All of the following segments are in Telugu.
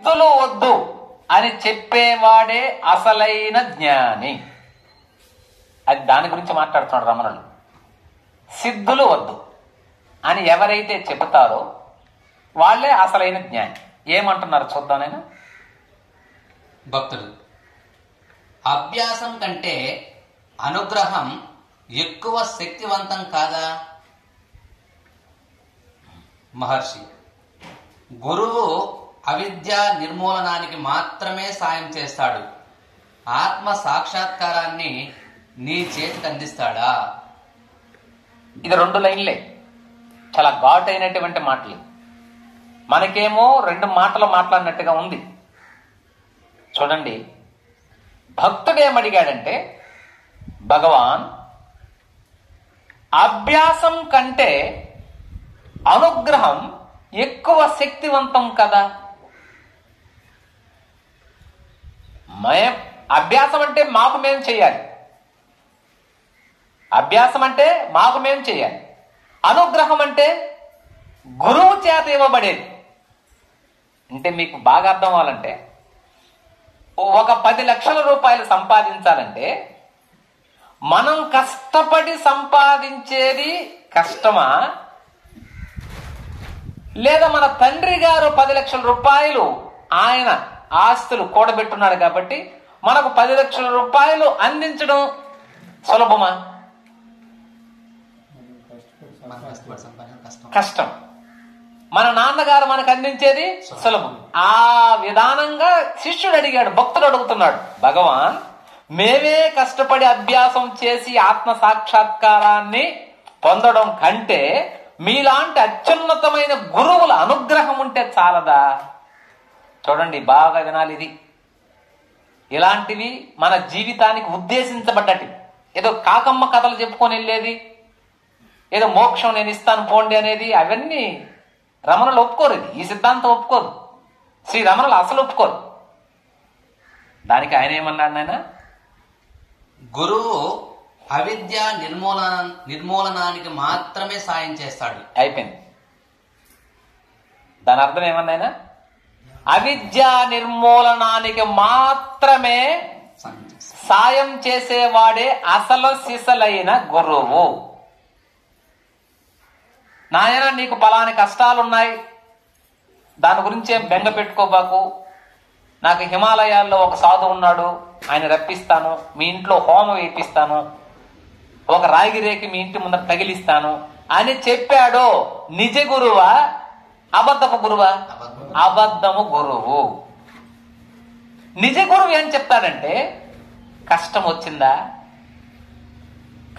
సిద్ధులు వద్దు అని చెప్పేవాడే అసలైన జ్ఞాని. అది దాని గురించి మాట్లాడుతున్నాడు రమణులు. సిద్ధులు వద్దు అని ఎవరైతే చెబుతారో వాళ్ళే అసలైన జ్ఞాని. ఏమంటున్నారు చూద్దాం. నేను భక్తుడు అభ్యాసం కంటే అనుగ్రహం ఎక్కువ శక్తివంతం కాదా? మహర్షి గురువు అవిద్య నిర్మూలనానికి మాత్రమే సాయం చేస్తాడు. ఆత్మ సాక్షాత్కారాన్ని నీ చేతికి అందిస్తాడా? ఇది 2 లైన్లే, చాలా ఘాట్ అయినటువంటి మాటలు. మనకేమో 2 మాటలు మాట్లాడినట్టుగా ఉంది. చూడండి, భక్తుడేమడిగాడంటే, భగవాన్ అభ్యాసం కంటే అనుగ్రహం ఎక్కువ శక్తివంతం కదా? అభ్యాసం అంటే మాకు మేము చేయాలి, అభ్యాసం అంటే మాకు మేము చేయాలి. అనుగ్రహం అంటే గురువు చేత ఇవ్వబడేది. అంటే మీకు బాగా అర్థం అవ్వాలంటే, ఒక 10 లక్షల రూపాయలు సంపాదించాలంటే మనం కష్టపడి సంపాదించేది కష్టమా, లేదా మన తండ్రి గారు 10 లక్షల రూపాయలు ఆయన ఆస్తులు కూడబెట్టున్నాడు కాబట్టి మనకు 10 లక్షల రూపాయలు అందించడం సులభమా? కష్టం. మన నాన్నగారు మనకు అందించేది సులభం. ఆ విధానంగా శిష్యుడు అడిగాడు, భక్తుడు అడుగుతున్నాడు, భగవాన్ మేమే కష్టపడి అభ్యాసం చేసి ఆత్మ సాక్షాత్కారాన్ని పొందడం కంటే మీలాంటి అత్యున్నతమైన గురువుల అనుగ్రహం ఉంటే చాలదా? చూడండి, బాగా వినాలి. ఇది ఇలాంటివి మన జీవితానికి ఉద్దేశించబడ్డటి. ఏదో కాకమ్మ కథలు చెప్పుకొని వెళ్ళేది, ఏదో మోక్షం నేను ఇస్తాను పోండి అనేది, అవన్నీ రమణులు ఒప్పుకోరు. ఇది ఈ సిద్ధాంతం ఒప్పుకోరు. శ్రీ రమణులు అసలు ఒప్పుకోరు. దానికి ఆయన ఏమన్నాడు? ఆయన గురువు అవిద్య నిర్మూలనానికి మాత్రమే సాయం చేస్తాడు. అయిపోయింది. దాని అర్థం ఏమన్నాయినా, అవిద్య నిర్మూలనానికి మాత్రమే సాయం చేసేవాడే అసలు సిసలైన గురువు. నాయన నీకు పలాని కష్టాలున్నాయి, దాని గురించి ఏం బెంగ పెట్టుకోబాకు, నాకు హిమాలయాల్లో ఒక సాధు ఉన్నాడు, ఆయన రప్పిస్తాను, మీ ఇంట్లో హోమం వేపిస్తాను, ఒక రాగి రేకి మీ ఇంటి ముందర తగిలిస్తాను అని చెప్పాడో నిజ గురువా అబద్ధపు గురువా? అబద్ధము గురువు. నిజ గురువు ఏం చెప్తాడంటే, కష్టం వచ్చిందా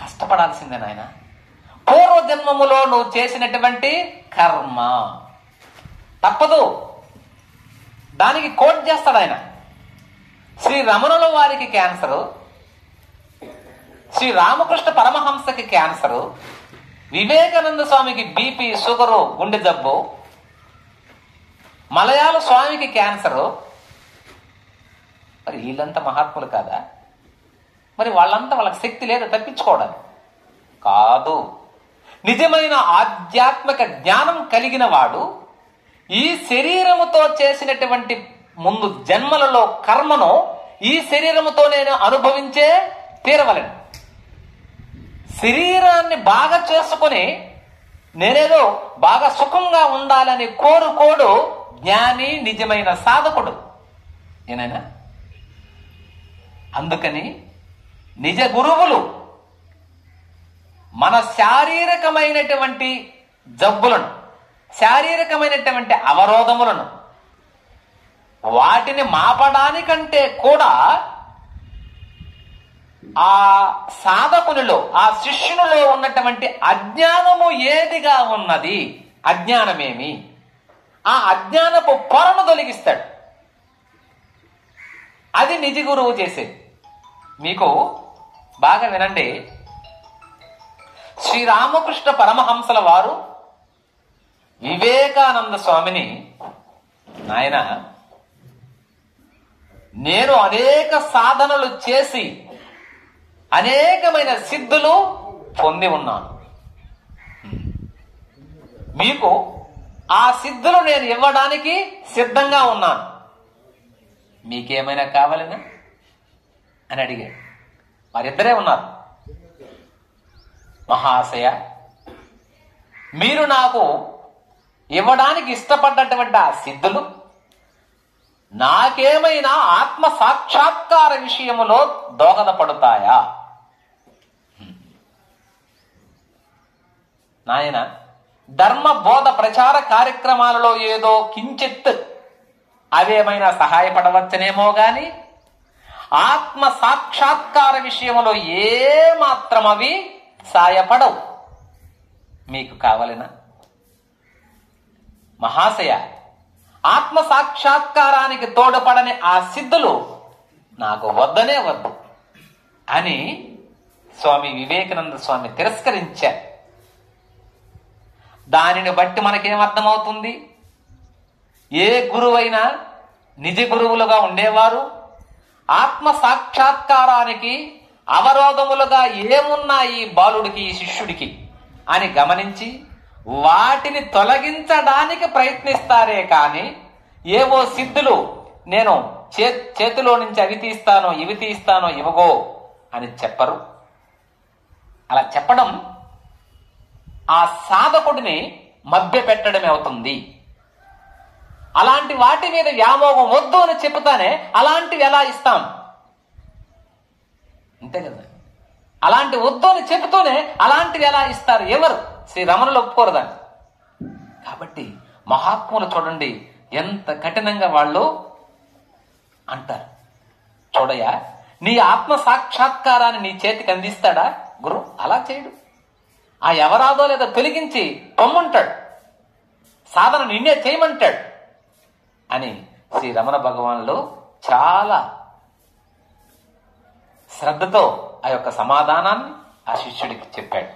కష్టపడాల్సిందే నాయన, పూర్వజన్మములో నువ్వు చేసినటువంటి కర్మ తప్పదు. దానికి కోట్ చేస్తాడు ఆయన. శ్రీ రమణుల వారికి క్యాన్సరు, శ్రీ రామకృష్ణ పరమహంసకి క్యాన్సరు, వివేకానంద స్వామికి బీపీ షుగరు గుండె జబ్బు, మలయాళ స్వామికి క్యాన్సరు. మరి వీళ్ళంతా మహాత్ములు కాదా? మరి వాళ్ళంతా వాళ్ళకి శక్తి లేదా తప్పించుకోవడానికి? కాదు. నిజమైన ఆధ్యాత్మిక జ్ఞానం కలిగిన వాడు ఈ శరీరముతో చేసినటువంటి ముందు జన్మలలో కర్మను ఈ శరీరముతో నేను అనుభవించే తీరవలను. శరీరాన్ని బాగా చేసుకుని నేనేదో బాగా సుఖంగా ఉండాలని కోరుకోడు జ్ఞాని, నిజమైన సాధకుడు. ఏనైనా అందుకని నిజ గురువులు మన శారీరకమైనటువంటి జబ్బులను, శారీరకమైనటువంటి అవరోధములను, వాటిని మాపడానికంటే కూడా ఆ సాధకునిలో, ఆ శిష్యునిలో ఉన్నటువంటి అజ్ఞానము ఏదిగా ఉన్నది, అజ్ఞానమేమి, ఆ అజ్ఞానపు పొరను తొలగిస్తాడు. అది నిజ గురువు చేసేది. మీకు బాగా వినండి, శ్రీరామకృష్ణ పరమహంసల వారు వివేకానంద స్వామిని, నాయన నేను అనేక సాధనలు చేసి అనేకమైన సిద్ధులు పొంది ఉన్నాను, మీకు ఆ సిద్ధులు నేను ఇవ్వడానికి సిద్ధంగా ఉన్నాను. మీకేమైనా కావాలనా అని అడిగాడు. వారిద్దరే ఉన్నారు. మహాశయ, మీరు నాకు ఇవ్వడానికి ఇష్టపడ్డటువంటి ఆ సిద్ధులు నాకేమైనా ఆత్మ సాక్షాత్కార విషయములో దోహదపడతాయా? నాయన, ధర్మ బోధ ప్రచార కార్యక్రమాలలో ఏదో కించిత్ అవేమైనా సహాయపడవచ్చునేమో గాని ఆత్మ సాక్షాత్కార విషయంలో ఏమాత్రం అవి సాయపడవు. మీకు కావాలనా? మహాశయ, ఆత్మ సాక్షాత్కారానికి తోడ్పడని ఆ సిద్ధులు నాకు వద్దనే వద్దు అని స్వామి వివేకానంద స్వామి తిరస్కరించారు. దానిని బట్టి మనకేమర్థమవుతుంది? ఏ గురువైనా నిజ గురువులుగా ఉండేవారు ఆత్మ సాక్షాత్కారానికి అవరోధములుగా ఏమున్నాయి బాలుడికి, ఈ శిష్యుడికి అని గమనించి వాటిని తొలగించడానికి ప్రయత్నిస్తారే కాని ఏవో సిద్ధులు నేను చేతిలో నుంచి అవి తీస్తానో ఇవి తీస్తానో ఇవగో అని చెప్పరు. అలా చెప్పడం ఆ సాధకుడిని మభ్య పెట్టడమే అవుతుంది. అలాంటి వాటి మీద వ్యామోహం వద్దు అని చెప్తానే అలాంటివి ఎలా ఇస్తాం? అంతే కదా. అలాంటి వద్దు అని చెబుతూనే అలాంటివి ఎలా ఇస్తారు? ఎవరు? శ్రీ రమణులు ఒప్పుకోరు దాన్ని. కాబట్టి మహాత్ములు చూడండి ఎంత కఠినంగా వాళ్ళు అంటారు. చూడయ్యా, నీ ఆత్మ సాక్షాత్కారాన్ని నీ చేతికి అందిస్తాడా గురు? అలా చేయడు. ఆ ఎవరాదో లేదా తొలగించి పొమ్మంటాడు, సాధన నిన్నే చేయమంటాడు అని శ్రీ రమణ భగవానులు చాలా శ్రద్ధతో ఆ యొక్క సమాధానాన్ని ఆ శిష్యుడికి చెప్పాడు.